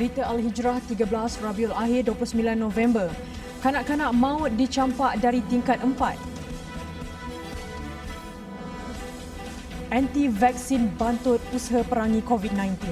berita Al-Hijrah 13 Rabiul Akhir 29 November. Kanak-kanak maut dicampak dari tingkat 4. Anti-vaksin bantut usaha perangi COVID-19.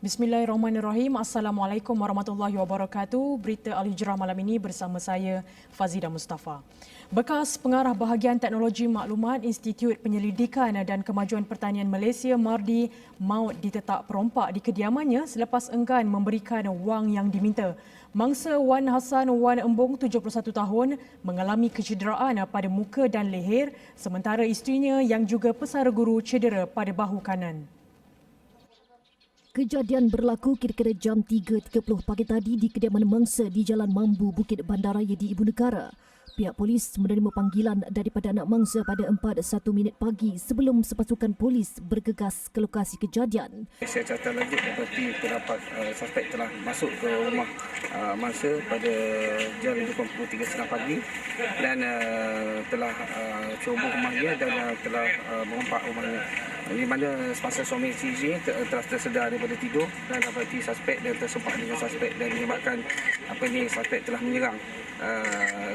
Bismillahirrahmanirrahim. Assalamualaikum warahmatullahi wabarakatuh. Berita Al-Hijrah malam ini bersama saya, Fazidah Mustafa. Bekas Pengarah Bahagian Teknologi Maklumat Institut Penyelidikan dan Kemajuan Pertanian Malaysia, Mardi, maut ditetak perompak di kediamannya selepas enggan memberikan wang yang diminta. Mangsa Wan Hassan Wan Embong, 71 tahun, mengalami kecederaan pada muka dan leher, sementara isterinya yang juga pesara guru cedera pada bahu kanan. Kejadian berlaku kira-kira jam 3.30 pagi tadi di kediaman mangsa di Jalan Mambu, Bukit Bandaraya di Ibu Negara. Pihak polis menerima panggilan daripada anak mangsa pada 4:01 pagi sebelum sepasukan polis bergegas ke lokasi kejadian. Saya catat lanjut dapati terdapat suspek telah masuk ke rumah mangsa pada jam 23.30 pagi dan telah ceroboh rumahnya dan telah merompak rumahnya. Di mana semasa suami isteri telah tersedar daripada tidur dan dapati suspek dan tersempak dengan suspek dan menyebabkan suspek telah menyerang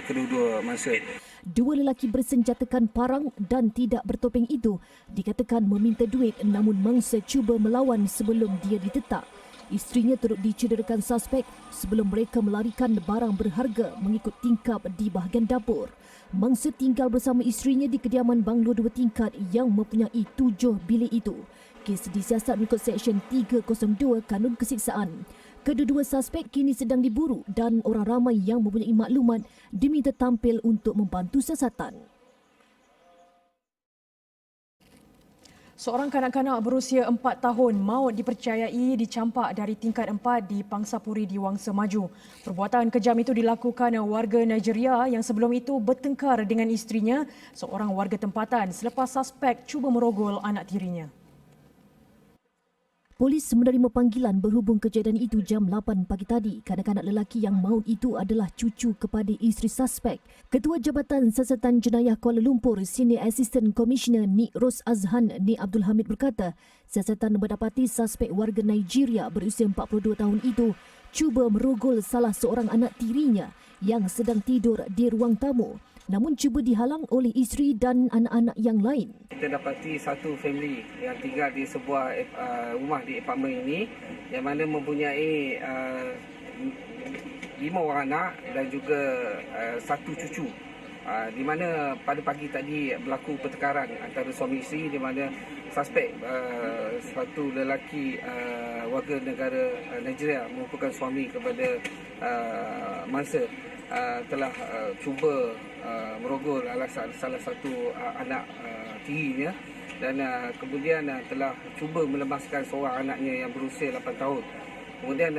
kedua-dua mangsa. Dua lelaki bersenjatakan parang dan tidak bertopeng itu dikatakan meminta duit, namun mangsa cuba melawan sebelum dia ditetak. Isterinya turut dicederakan suspek sebelum mereka melarikan barang berharga mengikut tingkap di bahagian dapur. Mangsa tinggal bersama isterinya di kediaman banglo 2 tingkat yang mempunyai 7 bilik itu. Kes disiasat mengikut Seksyen 302 Kanun Kesiksaan. Kedua-dua suspek kini sedang diburu dan orang ramai yang mempunyai maklumat diminta tampil untuk membantu siasatan. Seorang kanak-kanak berusia 4 tahun maut dipercayai dicampak dari tingkat 4 di Pangsapuri di Wangsa Maju. Perbuatan kejam itu dilakukan warga Nigeria yang sebelum itu bertengkar dengan isterinya, seorang warga tempatan, selepas suspek cuba merogol anak tirinya. Polis menerima panggilan berhubung kejadian itu jam 8 pagi tadi. Kanak-kanak lelaki yang maut itu adalah cucu kepada isteri suspek. Ketua Jabatan Siasatan Jenayah Kuala Lumpur, Senior Assistant Commissioner Nik Ros Azhan Nik Abdul Hamid berkata, siasatan mendapati suspek warga Nigeria berusia 42 tahun itu cuba merogol salah seorang anak tirinya yang sedang tidur di ruang tamu, namun cuba dihalang oleh isteri dan anak-anak yang lain. Kita dapati satu family yang tinggal di sebuah rumah di apartmen ini yang mana mempunyai 5 orang anak dan juga 1 cucu. Di mana pada pagi tadi berlaku pertengkaran antara suami isteri di mana suspek satu lelaki warga negara Nigeria merupakan suami kepada mangsa telah cuba merogol salah satu anak tirinya dan kemudian telah cuba melemaskan seorang anaknya yang berusia 8 tahun. Kemudian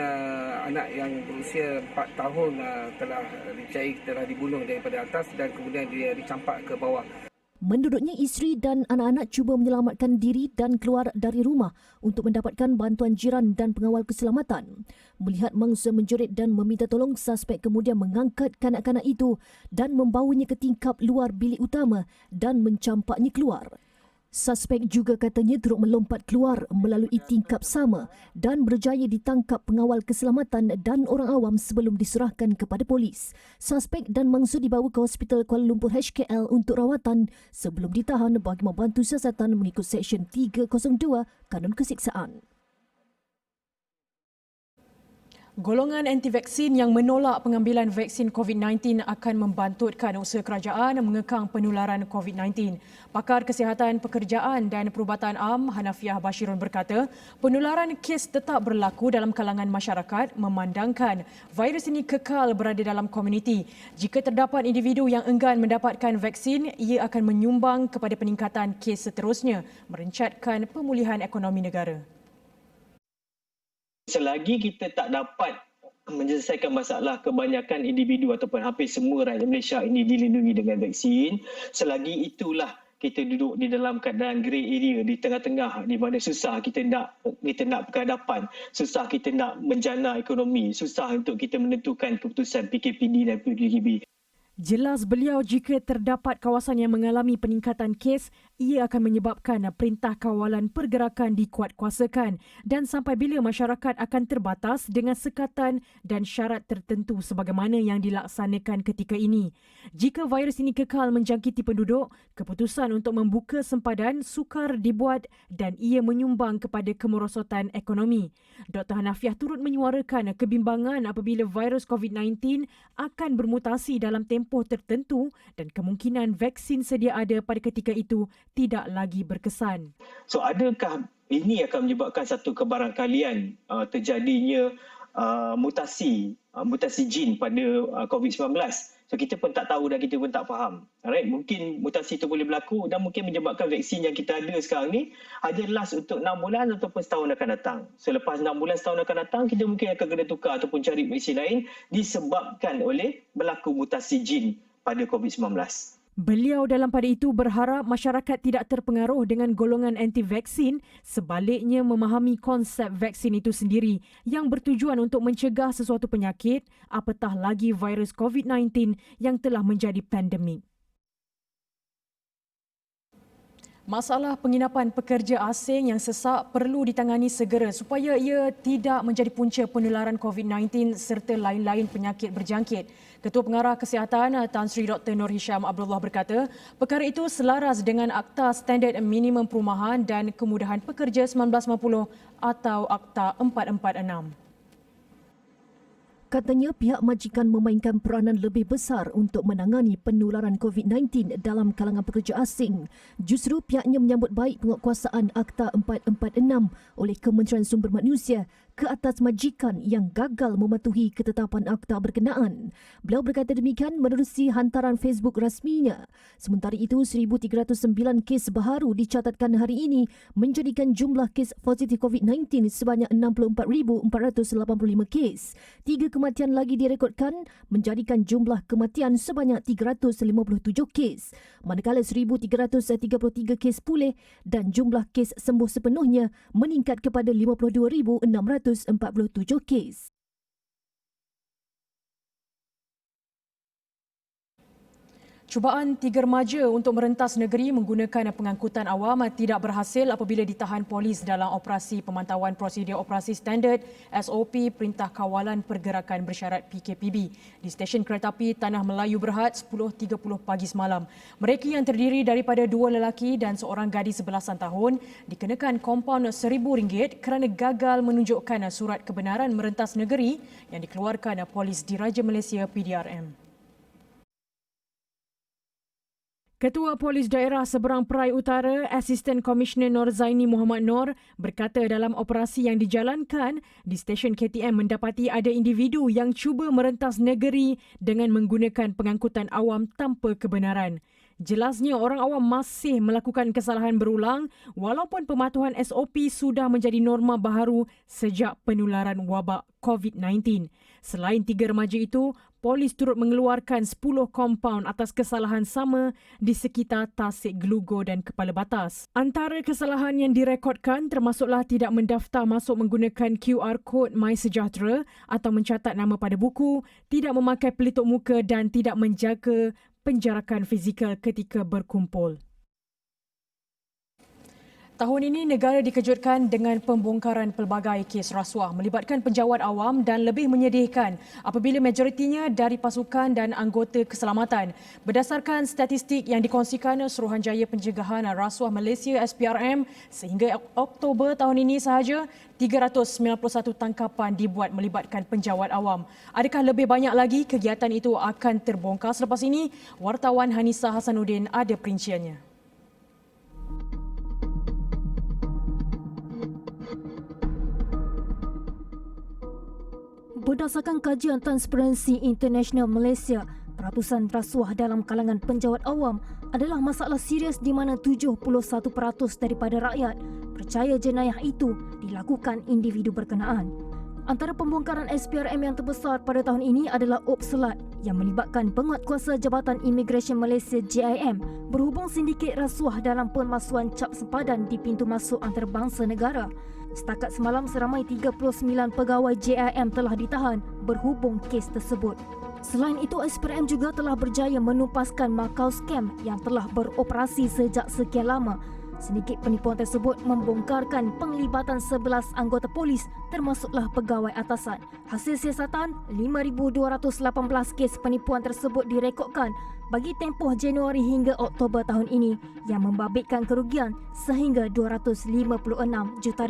anak yang berusia 4 tahun telah dibunuh daripada atas dan kemudian dia dicampak ke bawah. Menurutnya, isteri dan anak-anak cuba menyelamatkan diri dan keluar dari rumah untuk mendapatkan bantuan jiran dan pengawal keselamatan. Melihat mangsa menjerit dan meminta tolong, suspek kemudian mengangkat kanak-kanak itu dan membawanya ke tingkap luar bilik utama dan mencampaknya keluar. Suspek juga katanya turut melompat keluar melalui tingkap sama dan berjaya ditangkap pengawal keselamatan dan orang awam sebelum diserahkan kepada polis. Suspek dan mangsa dibawa ke Hospital Kuala Lumpur HKL untuk rawatan sebelum ditahan bagi membantu siasatan mengikut Seksyen 302 Kanun Kesiksaan. Golongan anti-vaksin yang menolak pengambilan vaksin COVID-19 akan membantutkan usaha kerajaan mengekang penularan COVID-19. Pakar Kesihatan Pekerjaan dan Perubatan Am Hanafiah Bashirun berkata, penularan kes tetap berlaku dalam kalangan masyarakat memandangkan virus ini kekal berada dalam komuniti. Jika terdapat individu yang enggan mendapatkan vaksin, ia akan menyumbang kepada peningkatan kes seterusnya, merencatkan pemulihan ekonomi negara. Selagi kita tak dapat menyelesaikan masalah kebanyakan individu ataupun hampir semua rakyat Malaysia ini dilindungi dengan vaksin, selagi itulah kita duduk di dalam keadaan grey area di tengah-tengah di mana susah kita nak berhadapan, susah kita nak menjana ekonomi, susah untuk kita menentukan keputusan PKPD dan PKPB. Jelas beliau jika terdapat kawasan yang mengalami peningkatan kes, ia akan menyebabkan perintah kawalan pergerakan dikuatkuasakan dan sampai bila masyarakat akan terbatas dengan sekatan dan syarat tertentu sebagaimana yang dilaksanakan ketika ini. Jika virus ini kekal menjangkiti penduduk, keputusan untuk membuka sempadan sukar dibuat dan ia menyumbang kepada kemerosotan ekonomi. Dr. Hanafiah turut menyuarakan kebimbangan apabila virus COVID-19 akan bermutasi dalam tempoh tertentu dan kemungkinan vaksin sedia ada pada ketika itu tidak lagi berkesan. So adakah ini akan menyebabkan satu kebarangkalian terjadinya mutasi jin pada COVID-19? So kita pun tak tahu dan kita pun tak faham. Alright, mungkin mutasi itu boleh berlaku dan mungkin menyebabkan vaksin yang kita ada sekarang ni hanya last untuk 6 bulan ataupun setahun akan datang. So lepas 6 bulan setahun akan datang, kita mungkin akan kena tukar ataupun cari vaksin lain disebabkan oleh berlaku mutasi jin pada COVID-19. Beliau dalam pada itu berharap masyarakat tidak terpengaruh dengan golongan anti-vaksin, sebaliknya memahami konsep vaksin itu sendiri yang bertujuan untuk mencegah sesuatu penyakit, apatah lagi virus COVID-19 yang telah menjadi pandemik. Masalah penginapan pekerja asing yang sesak perlu ditangani segera supaya ia tidak menjadi punca penularan COVID-19 serta lain-lain penyakit berjangkit. Ketua Pengarah Kesihatan Tan Sri Dr. Nur Hisham Abdullah berkata, perkara itu selaras dengan Akta Standard Minimum Perumahan dan Kemudahan Pekerja 1950 atau Akta 446. Katanya pihak majikan memainkan peranan lebih besar untuk menangani penularan COVID-19 dalam kalangan pekerja asing. Justru pihaknya menyambut baik penguatkuasaan Akta 446 oleh Kementerian Sumber Manusia ke atas majikan yang gagal mematuhi ketetapan akta berkenaan. Beliau berkata demikian menerusi hantaran Facebook rasminya. Sementara itu, 1,309 kes baharu dicatatkan hari ini menjadikan jumlah kes positif COVID-19 sebanyak 64,485 kes. 3 kematian lagi direkodkan menjadikan jumlah kematian sebanyak 357 kes. Manakala 1,333 kes pulih dan jumlah kes sembuh sepenuhnya meningkat kepada 52,647 kes. Cubaan 3 remaja untuk merentas negeri menggunakan pengangkutan awam tidak berhasil apabila ditahan polis dalam operasi pemantauan prosedur operasi standard SOP Perintah Kawalan Pergerakan Bersyarat PKPB di stesen kereta api Tanah Melayu Berhad 10.30 pagi semalam. Mereka yang terdiri daripada 2 lelaki dan seorang gadis sebelasan tahun dikenakan kompaun RM1,000 kerana gagal menunjukkan surat kebenaran merentas negeri yang dikeluarkan Polis Diraja Malaysia PDRM. Ketua Polis Daerah Seberang Perai Utara, Asisten Komisioner Nur Zaini Muhammad Nur berkata dalam operasi yang dijalankan di stesen KTM mendapati ada individu yang cuba merentas negeri dengan menggunakan pengangkutan awam tanpa kebenaran. Jelasnya orang awam masih melakukan kesalahan berulang walaupun pematuhan SOP sudah menjadi norma baharu sejak penularan wabak COVID-19. Selain 3 remaja itu, polis turut mengeluarkan 10 kompaun atas kesalahan sama di sekitar Tasik Gelugur dan Kepala Batas. Antara kesalahan yang direkodkan termasuklah tidak mendaftar masuk menggunakan QR Code MySejahtera atau mencatat nama pada buku, tidak memakai pelitup muka dan tidak menjaga penjarakan fizikal ketika berkumpul. Tahun ini negara dikejutkan dengan pembongkaran pelbagai kes rasuah melibatkan penjawat awam dan lebih menyedihkan apabila majoritinya dari pasukan dan anggota keselamatan. Berdasarkan statistik yang dikongsikan Suruhanjaya Pencegahan Rasuah Malaysia SPRM, sehingga Oktober tahun ini sahaja 391 tangkapan dibuat melibatkan penjawat awam. Adakah lebih banyak lagi kegiatan itu akan terbongkar selepas ini? Wartawan Hanisa Hasanuddin ada perinciannya. Berdasarkan kajian Transparency International Malaysia, peratusan rasuah dalam kalangan penjawat awam adalah masalah serius di mana 71% daripada rakyat percaya jenayah itu dilakukan individu berkenaan. Antara pembongkaran SPRM yang terbesar pada tahun ini adalah Op Selat yang melibatkan penguatkuasa Jabatan Imigresen Malaysia JIM berhubung sindiket rasuah dalam pemalsuan cap sempadan di pintu masuk antarabangsa negara. Setakat semalam seramai 39 pegawai JIM telah ditahan berhubung kes tersebut. Selain itu, SPRM juga telah berjaya menupaskan Macau Scam yang telah beroperasi sejak sekian lama. Sindiket penipuan tersebut membongkarkan penglibatan 11 anggota polis termasuklah pegawai atasan. Hasil siasatan, 5,218 kes penipuan tersebut direkodkan bagi tempoh Januari hingga Oktober tahun ini yang membabitkan kerugian sehingga RM256 juta.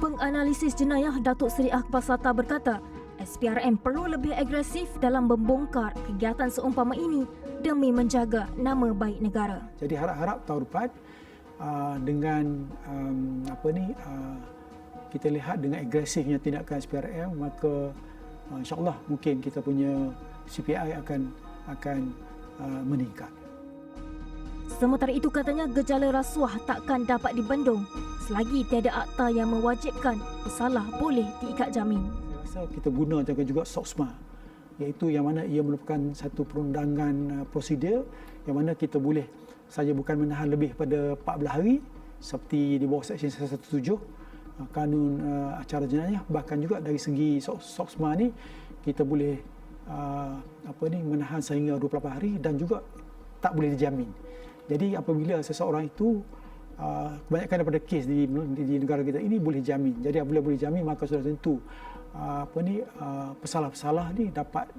Penganalisis jenayah Datuk Seri Akbar Sata berkata, SPRM perlu lebih agresif dalam membongkar kegiatan seumpama ini demi menjaga nama baik negara. Jadi harap-harap tahun depan dengan kita lihat dengan agresifnya tindakan SPRM, maka insya-Allah mungkin kita punya CPI akan meningkat. Sementara itu katanya gejala rasuah takkan dapat dibendung selagi tiada akta yang mewajibkan pesalah boleh diikat jamin. Saya rasa kita guna juga SOCSMA, iaitu yang mana ia merupakan satu perundangan prosedur yang mana kita boleh saja bukan menahan lebih pada 14 hari seperti di bawah Seksyen 117 Kanun Acara Jenayah, bahkan juga dari segi SOCSMA ni kita boleh menahan sehingga 28 hari dan juga tak boleh dijamin. Jadi apabila seseorang itu kebanyakan daripada kes di negara kita ini boleh jamin. Jadi apabila boleh jamin maka sudah tentu pesalah-pesalah ni dapat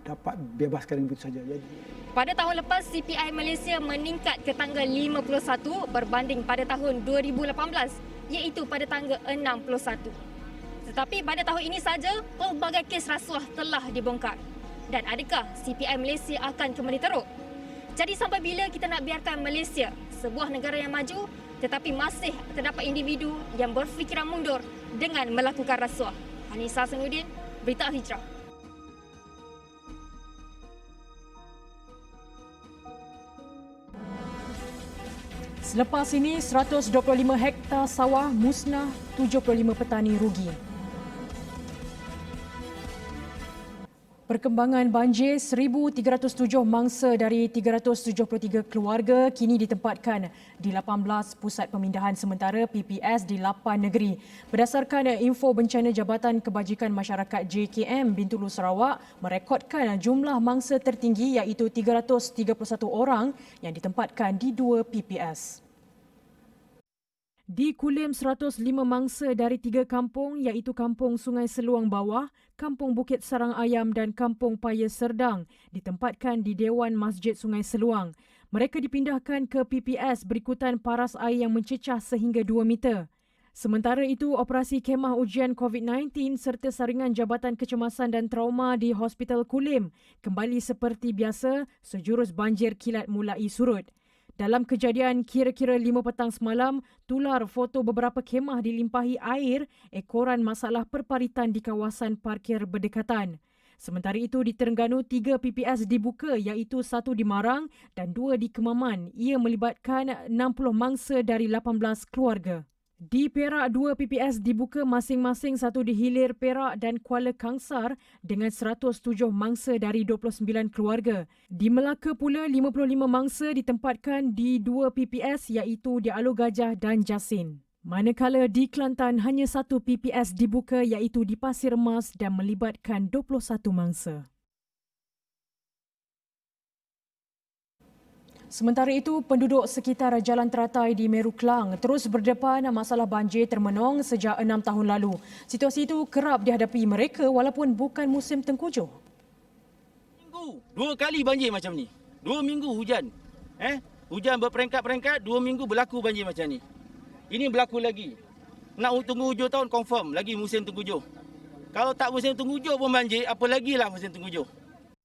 bebaskan begitu saja. Jadi pada tahun lepas CPI Malaysia meningkat ke tanggal 51 berbanding pada tahun 2018 iaitu pada tanggal 61. Tetapi pada tahun ini saja pelbagai kes rasuah telah dibongkar. Dan adakah CPI Malaysia akan kembali teruk? Jadi sampai bila kita nak biarkan Malaysia, sebuah negara yang maju tetapi masih terdapat individu yang berfikiran mundur dengan melakukan rasuah? Anissa Sanudin, Berita Al-Hijrah. Selepas ini, 125 hektar sawah musnah, 75 petani rugi. Perkembangan banjir, 1,307 mangsa dari 373 keluarga kini ditempatkan di 18 pusat pemindahan sementara PPS di 8 negeri. Berdasarkan info bencana Jabatan Kebajikan Masyarakat JKM Bintulu Sarawak merekodkan jumlah mangsa tertinggi iaitu 331 orang yang ditempatkan di 2 PPS. Di Kulim, 105 mangsa dari 3 kampung iaitu Kampung Sungai Seluang Bawah, Kampung Bukit Sarang Ayam dan Kampung Paya Serdang ditempatkan di Dewan Masjid Sungai Seluang. Mereka dipindahkan ke PPS berikutan paras air yang mencecah sehingga 2 meter. Sementara itu, operasi kemah ujian COVID-19 serta saringan Jabatan Kecemasan dan Trauma di Hospital Kulim kembali seperti biasa sejurus banjir kilat mulai surut. Dalam kejadian kira-kira 5 petang semalam, tular foto beberapa kemah dilimpahi air ekoran masalah perparitan di kawasan parkir berdekatan. Sementara itu, di Terengganu, 3 PPS dibuka iaitu 1 di Marang dan 2 di Kemaman. Ia melibatkan 60 mangsa dari 18 keluarga. Di Perak, 2 PPS dibuka masing-masing, 1 di Hilir, Perak dan Kuala Kangsar dengan 107 mangsa dari 29 keluarga. Di Melaka pula, 55 mangsa ditempatkan di 2 PPS iaitu di Alor Gajah dan Jasin. Manakala di Kelantan, hanya 1 PPS dibuka iaitu di Pasir Mas dan melibatkan 21 mangsa. Sementara itu, penduduk sekitar Jalan Teratai di Meru Klang terus berdepan masalah banjir termenung sejak 6 tahun lalu. Situasi itu kerap dihadapi mereka walaupun bukan musim tengkujuh. Minggu, 2 kali banjir macam ni. 2 minggu hujan. Hujan berperingkat-peringkat, 2 minggu berlaku banjir macam ni. Ini berlaku lagi. Nak tunggu hujung tahun confirm lagi musim tengkujuh. Kalau tak musim tengkujuh pun banjir, apa lagilah musim tengkujuh.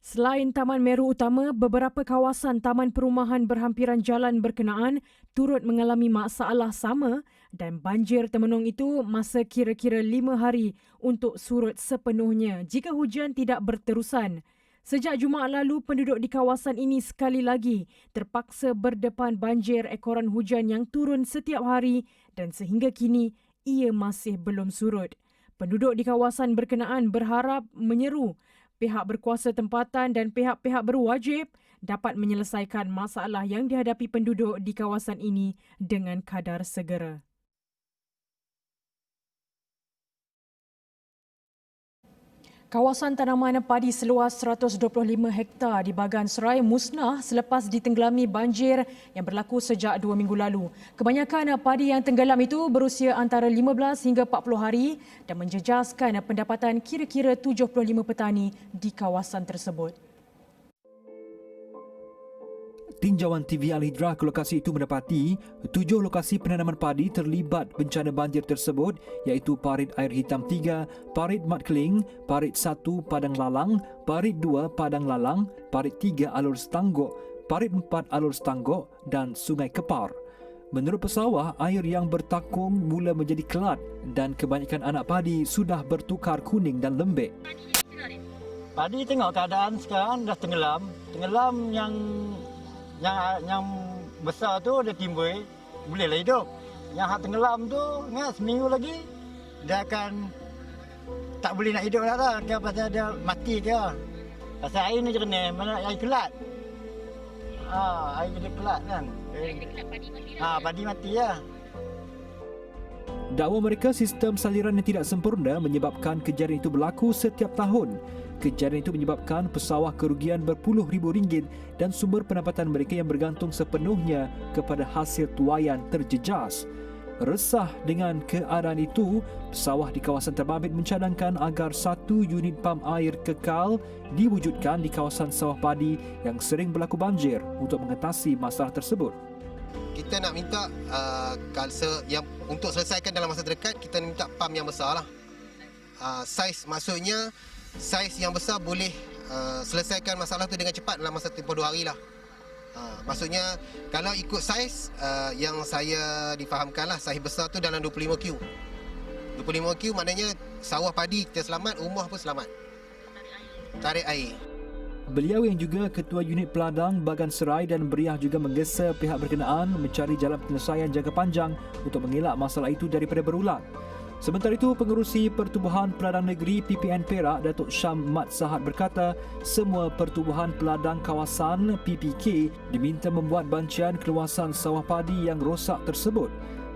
Selain Taman Meru Utama, beberapa kawasan taman perumahan berhampiran jalan berkenaan turut mengalami masalah sama dan banjir termenung itu masa kira-kira 5 hari untuk surut sepenuhnya jika hujan tidak berterusan. Sejak Jumaat lalu, penduduk di kawasan ini sekali lagi terpaksa berdepan banjir ekoran hujan yang turun setiap hari dan sehingga kini ia masih belum surut. Penduduk di kawasan berkenaan berharap menyeru pihak berkuasa tempatan dan pihak-pihak berwajib dapat menyelesaikan masalah yang dihadapi penduduk di kawasan ini dengan kadar segera. Kawasan tanaman padi seluas 125 hektar di Bagan Serai musnah selepas ditenggelami banjir yang berlaku sejak 2 minggu lalu. Kebanyakan padi yang tenggelam itu berusia antara 15 hingga 40 hari dan menjejaskan pendapatan kira-kira 75 petani di kawasan tersebut. Tinjauan TV Al-Hijrah ke lokasi itu mendapati 7 lokasi penanaman padi terlibat bencana banjir tersebut iaitu Parit Air Hitam 3, Parit Mat Keling, Parit 1 Padang Lalang, Parit 2 Padang Lalang, Parit 3 Alur Setanggok, Parit 4 Alur Setanggok dan Sungai Kepar. Menurut pesawah, air yang bertakung mula menjadi kelat dan kebanyakan anak padi sudah bertukar kuning dan lembek. Padi tengok keadaan sekarang dah tenggelam. Tenggelam yang besar tu dia timbul, bolehlah hidup. Yang hak tenggelam tu, ingat seminggu lagi dia akan tak boleh nak hidup dah. Dia pasal dia mati ke. Pasal air ni jernih, mana air kelat. Air dia kelat kan. Padi mati lah. Dakwa mereka sistem saliran yang tidak sempurna menyebabkan kejadian itu berlaku setiap tahun. Kejadian itu menyebabkan pesawah kerugian berpuluh ribu ringgit dan sumber pendapatan mereka yang bergantung sepenuhnya kepada hasil tuaian terjejas. Resah dengan keadaan itu, pesawah di kawasan terbabit mencadangkan agar 1 unit pam air kekal diwujudkan di kawasan sawah padi yang sering berlaku banjir untuk mengatasi masalah tersebut. Kita nak minta yang untuk selesaikan dalam masa terdekat, kita minta pam yang besar lah. Saiz maksudnya saiz yang besar boleh selesaikan masalah tu dengan cepat dalam masa tempoh 2 hari lah. Maksudnya kalau ikut saiz yang saya difahamkan lah, saiz besar tu dalam 25Q. 25Q maknanya sawah padi kita selamat, rumah pun selamat. Tarik air. Beliau yang juga Ketua Unit Peladang Bagan Serai dan Beriah juga menggesa pihak berkenaan mencari jalan penyelesaian jangka panjang untuk mengelak masalah itu daripada berulang. Sementara itu, Pengerusi Pertubuhan Peladang Negeri PPN Perak, Datuk Syam Mat Sahad berkata, semua pertubuhan peladang kawasan PPK diminta membuat bancian keluasan sawah padi yang rosak tersebut.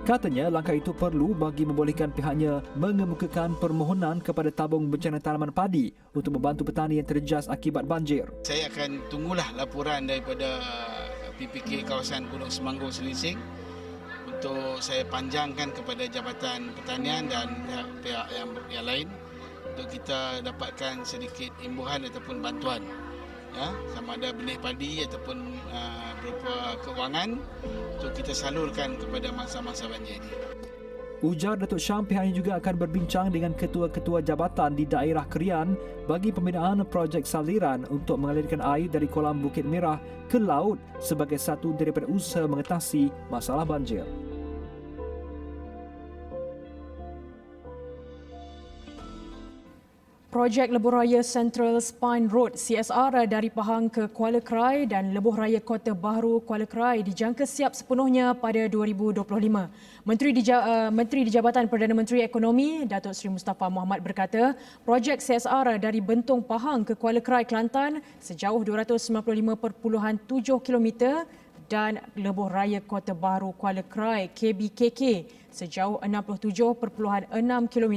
Katanya, langkah itu perlu bagi membolehkan pihaknya mengemukakan permohonan kepada tabung bencana tanaman padi untuk membantu petani yang terjejas akibat banjir. Saya akan tunggulah laporan daripada PPK kawasan Gunung Semanggung Selinsing untuk saya panjangkan kepada Jabatan Pertanian dan pihak yang lain untuk kita dapatkan sedikit imbuhan ataupun bantuan, ya, sama ada benih padi ataupun berupa kewangan untuk kita salurkan kepada masa-masa banjir ini. Ujar Datuk Syam, pihaknya juga akan berbincang dengan ketua-ketua jabatan di daerah Krian bagi pembinaan projek saliran untuk mengalirkan air dari kolam Bukit Merah ke laut sebagai satu daripada usaha mengatasi masalah banjir. Projek Lebuh Raya Central Spine Road CSR dari Pahang ke Kuala Krai dan Lebuh Raya Kota Baharu Kuala Krai dijangka siap sepenuhnya pada 2025. Menteri di Jabatan Perdana Menteri Ekonomi, Datuk Seri Mustafa Mohamed berkata, projek CSR dari Bentong Pahang ke Kuala Krai, Kelantan sejauh 295.7 km dan Lebuh Raya Kota Baharu Kuala Krai KBKK sejauh 67.6 km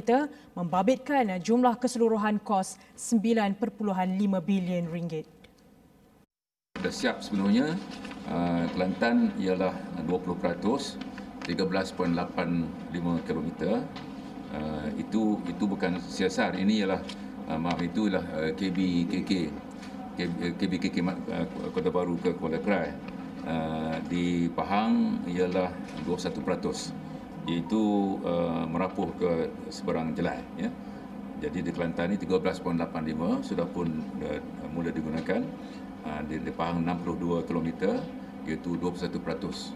membabitkan jumlah keseluruhan kos 9.5 bilion ringgit. Sudah siap sepenuhnya. Kelantan ialah 20%, 13.85 km. Itu bukan CSR, ini ialah itu ialah KBKK Kota Baru ke Kuala Krai. Di Pahang ialah 21%, iaitu merapuh ke seberang Jelai, ya. Jadi di Kelantan ini 13.85 sudah pun mula digunakan. Di Pahang 62 km, iaitu 21%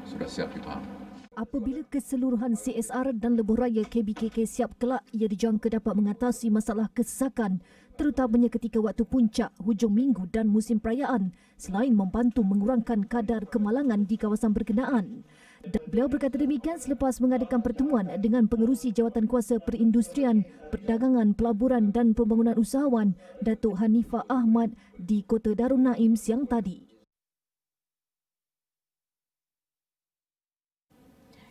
sudah siap di Pahang. Apabila keseluruhan CSR dan Lebuh Raya KBKK siap kelak, ia dijangka dapat mengatasi masalah kesesakan terutamanya ketika waktu puncak, hujung minggu dan musim perayaan selain membantu mengurangkan kadar kemalangan di kawasan berkenaan. Beliau berkata demikian selepas mengadakan pertemuan dengan pengerusi Jawatankuasa Perindustrian, Perdagangan, Pelaburan dan Pembangunan Usahawan Datuk Hanifah Ahmad di Kota Darul Naim siang tadi.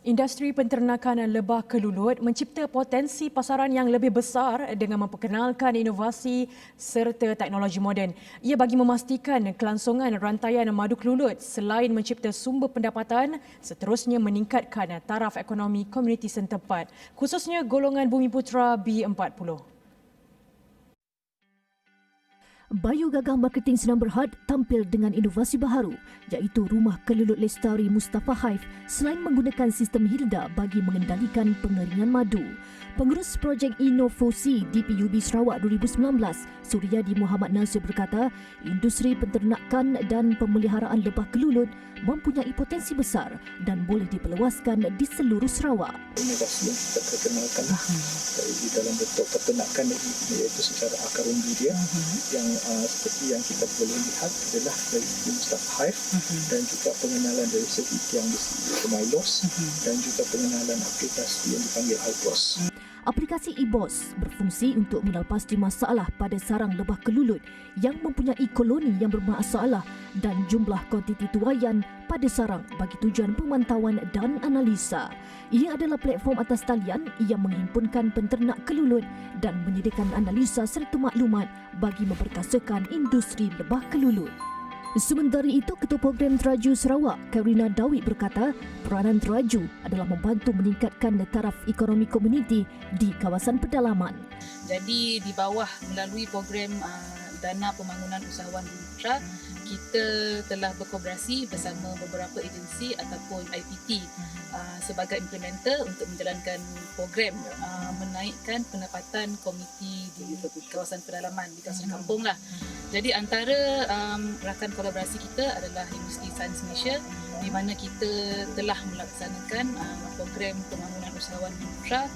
Industri penternakan lebah kelulut mencipta potensi pasaran yang lebih besar dengan memperkenalkan inovasi serta teknologi moden. Ia bagi memastikan kelangsungan rantaian madu kelulut selain mencipta sumber pendapatan, seterusnya meningkatkan taraf ekonomi komuniti setempat, khususnya golongan Bumiputera B40. Bayu Gagah Marketing Senang Berhad tampil dengan inovasi baharu iaitu Rumah Kelulut Lestari Mustafa Hive selain menggunakan sistem Hilda bagi mengendalikan pengeringan madu. Pengurus projek Inofosi DPUB Sarawak 2019, Suryadi Muhammad Nasir berkata, industri penternakan dan pemeliharaan lebah kelulut mempunyai potensi besar dan boleh diperluaskan di seluruh Sarawak. Inovasi yang kita perkenalkan di dalam bentuk peternakan iaitu secara akar umbi dia yang seperti yang kita boleh lihat adalah dari segi Mustafa Hive dan juga pengenalan dari segi tiang besi Milos dan juga pengenalan aplikasi yang dipanggil iBoss. Aplikasi iBoss berfungsi untuk mengelapasti masalah pada sarang lebah kelulut yang mempunyai koloni yang bermasalah dan jumlah kuantiti tuaian pada sarang bagi tujuan pemantauan dan analisa. Ia adalah platform atas talian yang menghimpunkan penternak kelulut dan menyediakan analisa serta maklumat bagi memperkasakan industri lebah kelulut. Sementara itu, Ketua Program Teraju Sarawak, Karina Dawid berkata, peranan teraju adalah membantu meningkatkan taraf ekonomi komuniti di kawasan pedalaman. Jadi di bawah melalui program Dana Pembangunan Usahawan Bumiputera, kita telah berkooperasi bersama beberapa agensi ataupun IPT sebagai implementer untuk menjalankan program menaikkan pendapatan komuniti di kawasan pedalaman, di kawasan kampung lah. Jadi antara rakan kolaborasi kita adalah Industri Sains Malaysia di mana kita telah melaksanakan program pembangunan usahawan Bumiputera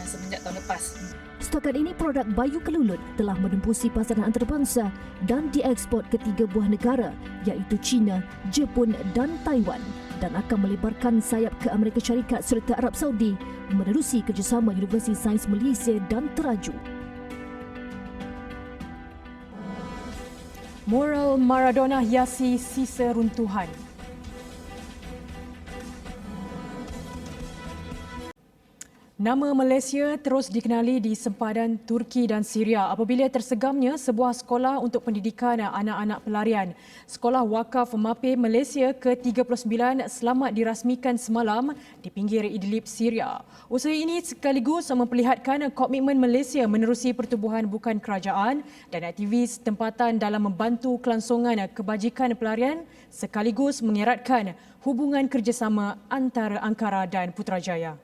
semenjak tahun lepas. Setakat ini, produk Bayu Kelulut telah menembusi pasaran antarabangsa dan diekspor ke 3 buah negara iaitu China, Jepun dan Taiwan dan akan melebarkan sayap ke Amerika Syarikat serta Arab Saudi menerusi kerjasama Universiti Sains Malaysia dan Teraju. Mural Maradona hiasi sisa runtuhan. Nama Malaysia terus dikenali di sempadan Turki dan Syria apabila tersegamnya sebuah sekolah untuk pendidikan anak-anak pelarian. Sekolah Wakaf Mapim Malaysia ke-39 selamat dirasmikan semalam di pinggir Idlib, Syria. Usaha ini sekaligus memperlihatkan komitmen Malaysia menerusi pertubuhan bukan kerajaan dan aktivis tempatan dalam membantu kelangsungan kebajikan pelarian sekaligus mengeratkan hubungan kerjasama antara Ankara dan Putrajaya.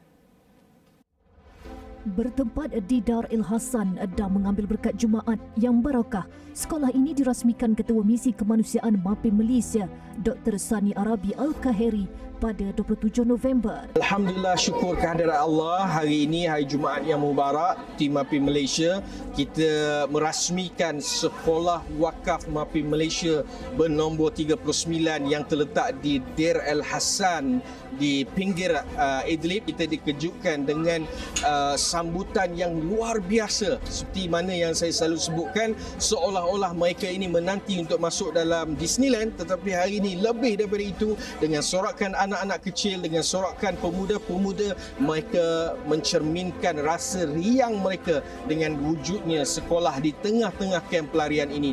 Bertempat di Dar El Hassan dan mengambil berkat Jumaat yang barakah, sekolah ini dirasmikan Ketua Misi Kemanusiaan Mapim Malaysia, Dr. Sani Arabi Al-Kaheri pada 27 November. Alhamdulillah, syukur kehadirat Allah. Hari ini, hari Jumaat yang mubarak, tim Mapim Malaysia, kita merasmikan Sekolah Wakaf Mapim Malaysia bernombor 39 yang terletak di Dar El Hassan di pinggir Idlib. Kita dikejutkan dengan sambutan yang luar biasa seperti mana yang saya selalu sebutkan, seolah-olah mereka ini menanti untuk masuk dalam Disneyland, tetapi hari ini lebih daripada itu, dengan sorakan anak-anak kecil, dengan sorakan pemuda-pemuda, mereka mencerminkan rasa riang mereka dengan wujudnya sekolah di tengah-tengah kamp pelarian ini.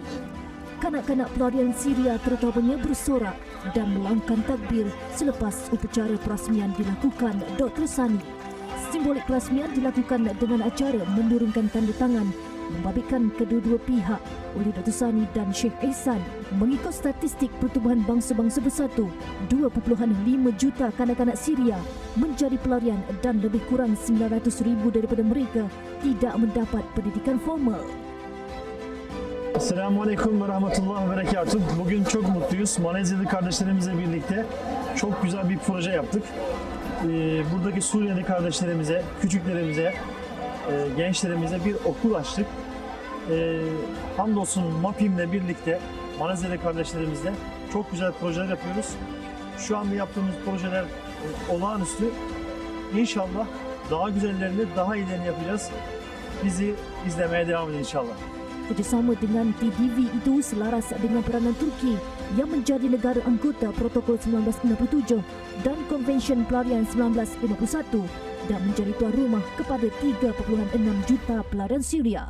Kanak-kanak pelarian Syria terutamanya bersorak dan melangkan takbir selepas upacara perasmian dilakukan Dr. Sani. Simbolik perasmian dilakukan dengan acara menurunkan tanda tangan membabitkan kedua-dua pihak oleh Dr. Sani dan Sheikh Ehsan. Mengikut statistik Pertubuhan Bangsa-Bangsa Bersatu, 2.5 juta kanak-kanak Syria menjadi pelarian dan lebih kurang 900,000 daripada mereka tidak mendapat pendidikan formal. Selamünaleyküm ve rahmetullahi ve berekatuhu. Bugün çok mutluyuz. Malezyalı kardeşlerimizle birlikte çok güzel bir proje yaptık. Buradaki Suriyeli kardeşlerimize, küçüklerimize, gençlerimize bir okul açtık. Hamdolsun Mapim'le birlikte Malezyalı kardeşlerimizle çok güzel projeler yapıyoruz. Şu anda yaptığımız projeler olağanüstü. İnşallah daha güzellerini, daha iyilerini yapacağız. Bizi izlemeye devam edin inşallah. Kerjasama dengan TDV itu selaras dengan peranan Turki yang menjadi negara anggota Protokol 1967 dan Konvensyen Pelarian 1951 dan menjadi tuan rumah kepada 3.6 juta pelarian Syria.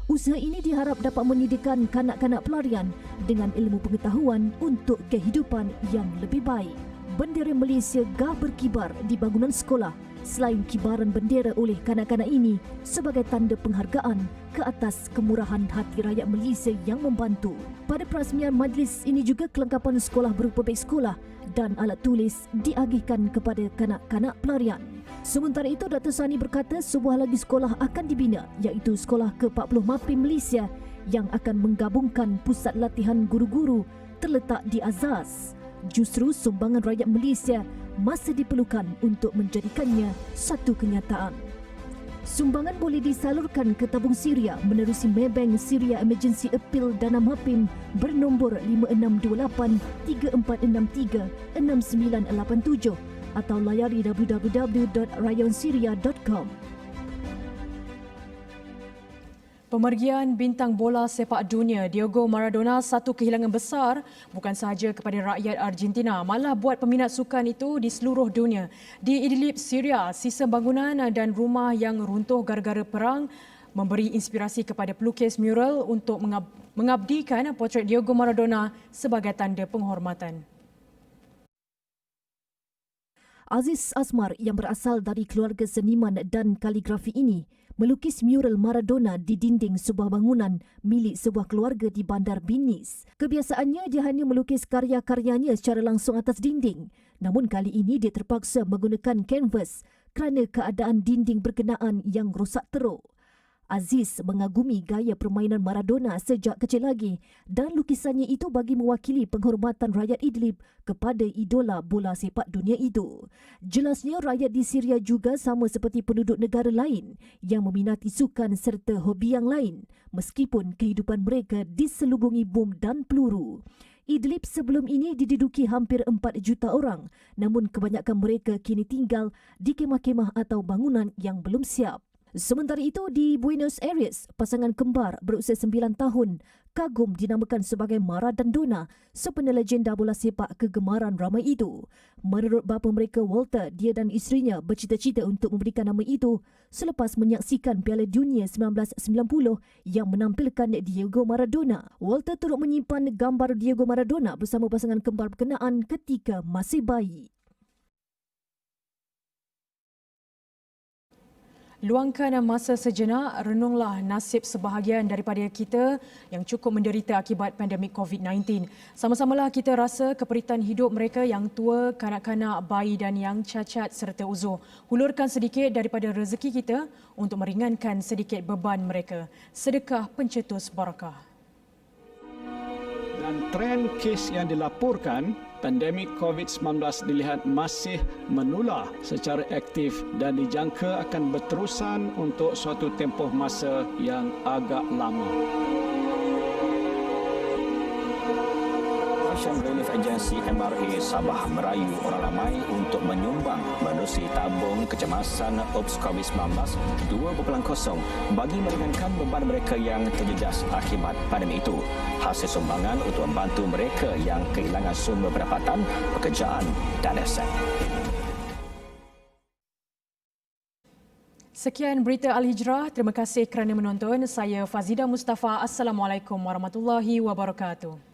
Usaha ini diharap dapat menyediakan kanak-kanak pelarian dengan ilmu pengetahuan untuk kehidupan yang lebih baik. Bendera Malaysia gah berkibar di bangunan sekolah selain kibaran bendera oleh kanak-kanak ini sebagai tanda penghargaan ke atas kemurahan hati rakyat Malaysia yang membantu. Pada perasmian majlis ini juga kelengkapan sekolah berupa beg sekolah dan alat tulis diagihkan kepada kanak-kanak pelarian. Sementara itu, Dr. Sani berkata sebuah lagi sekolah akan dibina iaitu Sekolah ke-40 MAPIM Malaysia yang akan menggabungkan pusat latihan guru-guru terletak di Azaz. Justru sumbangan rakyat Malaysia masih diperlukan untuk menjadikannya satu kenyataan. Sumbangan boleh disalurkan ke tabung Syria menerusi Maybank Syria Emergency Appeal Dana MAPIM bernombor 5628 3463 6987 atau layari www.rayonsyria.com. Pemergian bintang bola sepak dunia Diego Maradona satu kehilangan besar bukan sahaja kepada rakyat Argentina, malah buat peminat sukan itu di seluruh dunia. Di Idlib, Syria, sisa bangunan dan rumah yang runtuh gara-gara perang memberi inspirasi kepada pelukis mural untuk mengabdikan potret Diego Maradona sebagai tanda penghormatan. Aziz Asmar yang berasal dari keluarga seniman dan kaligrafi ini melukis mural Maradona di dinding sebuah bangunan milik sebuah keluarga di Bandar Binis. Kebiasaannya dia hanya melukis karya-karyanya secara langsung atas dinding. Namun kali ini dia terpaksa menggunakan kanvas kerana keadaan dinding berkenaan yang rosak teruk. Aziz mengagumi gaya permainan Maradona sejak kecil lagi dan lukisannya itu bagi mewakili penghormatan rakyat Idlib kepada idola bola sepak dunia itu. Jelasnya rakyat di Syria juga sama seperti penduduk negara lain yang meminati sukan serta hobi yang lain meskipun kehidupan mereka diselubungi bom dan peluru. Idlib sebelum ini diduduki hampir 4 juta orang, namun kebanyakan mereka kini tinggal di kemah-kemah atau bangunan yang belum siap. Sementara itu, di Buenos Aires, pasangan kembar berusia 9 tahun kagum dinamakan sebagai Mara dan Dona, sempena legenda bola sepak kegemaran ramai itu. Menurut bapa mereka Walter, dia dan isterinya bercita-cita untuk memberikan nama itu selepas menyaksikan Piala Dunia 1990 yang menampilkan Diego Maradona. Walter turut menyimpan gambar Diego Maradona bersama pasangan kembar berkenaan ketika masih bayi. Luangkan masa sejenak, renunglah nasib sebahagian daripada kita yang cukup menderita akibat pandemik COVID-19. Sama-samalah kita rasa keperitan hidup mereka yang tua, kanak-kanak, bayi dan yang cacat serta uzur. Hulurkan sedikit daripada rezeki kita untuk meringankan sedikit beban mereka. Sedekah pencetus barakah. Dan tren kes yang dilaporkan, pandemik COVID-19 dilihat masih menular secara aktif dan dijangka akan berterusan untuk suatu tempoh masa yang agak lama. Ocean Relief Agency MRA Sabah merayu orang ramai untuk menyumbang menerusi tabung kecemasan OPS COVID-19 2.0 bagi meringankan beban mereka yang terjejas akibat pandemik itu. Hasil sumbangan untuk membantu mereka yang kehilangan sumber pendapatan, pekerjaan dan aset. Sekian berita Al-Hijrah. Terima kasih kerana menonton. Saya Fazida Mustafa. Assalamualaikum warahmatullahi wabarakatuh.